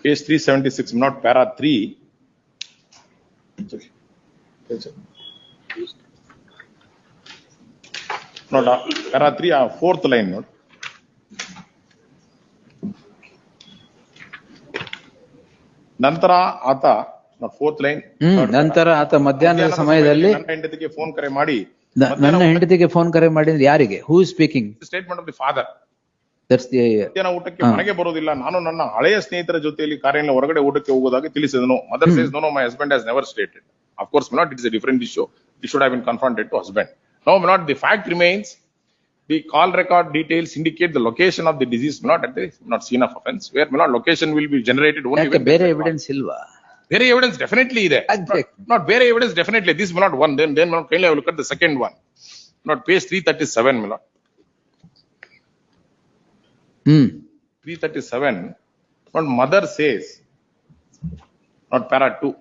Page 376, not para 3. Not para 3, fourth line. Not. ನಂತರ ಆತ fourth line ನಂತರ ಆತ ಮಧ್ಯಾಹ್ನದ ಸಮಯದಲ್ಲಿ ನನ್ನ ಹೆಂಡತಿಗೆ ಫೋನ್ ಕರೆ ಮಾಡಿ ಯಾರಿಗೆ? Who speaking? Statement of the father. That's the ಮಧ್ಯಾಹ್ನ ಊಟಕ್ಕೆ ಮನೆಗೆ ಬರೋದಿಲ್ಲ, ನಾನು ನನ್ನ ಹಳೆಯ ಸ್ನೇಹಿತರ ಜೊತೆಯಲ್ಲಿ ಕಾರಿನ ಹೊರಗಡೆ ಊಟಕ್ಕೆ ಹೋಗುವುದಾಗಿ ತಿಳಿಸಿದನು. Mother says no, my husband has never stated. Of course not, it is a different issue. It should have been confronted to husband. No, not the fact remains. The call record details indicate the location of the deceased not at the not scene of offense, where not location will be generated only when ಬೇರೆ evidence ಇಲ್ವಾ? ಬೇರೆ evidence definitely ಇದೆ. Not ಬೇರೆ evidence definitely. This will not one. Then kindly have a look at the second one. Not page 337, my lord. 337. Not mother says. Not para 2.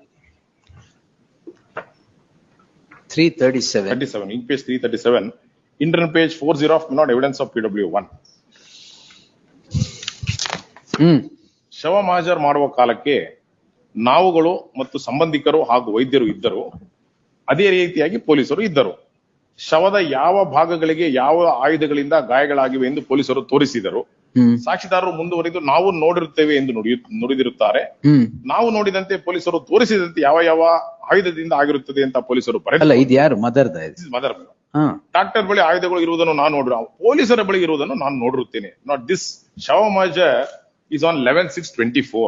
337. 37. In page 337. Internal page 40 of not evidence of PW1. ಶವ ಮಹಜರ್ ಮಾಡುವ ಕಾಲಕ್ಕೆ ನಾವುಗಳು ಮತ್ತು ಸಂಬಂಧಿಕರು ಹಾಗೂ ವೈದ್ಯರು ಇದ್ದರು. ಅದೇ ರೀತಿಯಾಗಿ ಪೊಲೀಸರು ಇದ್ದರು. ಶವದ ಯಾವ ಭಾಗಗಳಿಗೆ ಯಾವ ಆಯುಧಗಳಿಂದ ಗಾಯಗಳಾಗಿವೆ ಎಂದು ಪೊಲೀಸರು ತೋರಿಸಿದರು. ಸಾಕ್ಷಿದಾರರು ಮುಂದುವರಿದು ನಾವು ನೋಡಿರುತ್ತೇವೆ ಎಂದು ನುಡಿದಿರುತ್ತಾರೆ. ನಾವು ನೋಡಿದಂತೆ ಪೊಲೀಸರು ತೋರಿಸಿದಂತೆ ಯಾವ ಯಾವ ಆಯುಧದಿಂದ ಆಗಿರುತ್ತದೆ ಅಂತ ಪೊಲೀಸರು ಬರೆದಿಲ್ಲ. ಇದು ಯಾರು? ಮದರ್. ಡಾಕ್ಟರ್ ಬಳಿ ಆಯುಧಗಳು ಇರುವುದನ್ನು ನಾನು ನೋಡಿರ, ಪೊಲೀಸರ ಬಳಿ ಇರುವುದನ್ನು ನಾನು ನೋಡಿರುತ್ತೇನೆ. ನಾಟ್ ದಿಸ್ ಶವ ಮಹಜರ್ is on 11/6/24,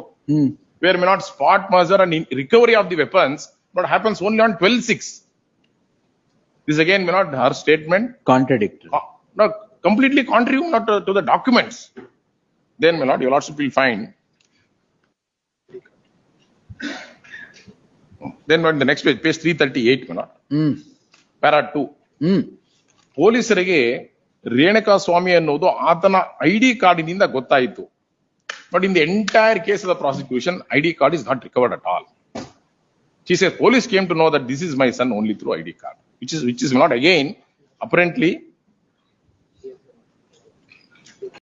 where may not spot measure and recovery of the weapons not happens only on 12/6. This again may not her statement contradictory, not completely contrary not to the documents. Then may not, you also will find. Then on the next page, page 338, may not para 2. ಪೊಲೀಸರಿಗೆ ರೇಣುಕಾ ಸ್ವಾಮಿ ಅನ್ನೋದು ಆತನ ID ಕಾರ್ಡಿನಿಂದ ಗೊತ್ತಾಯಿತು. But in the entire case of the prosecution, ID card is not recovered at all. She says police came to know that this is my son only through ID card, which is not again apparently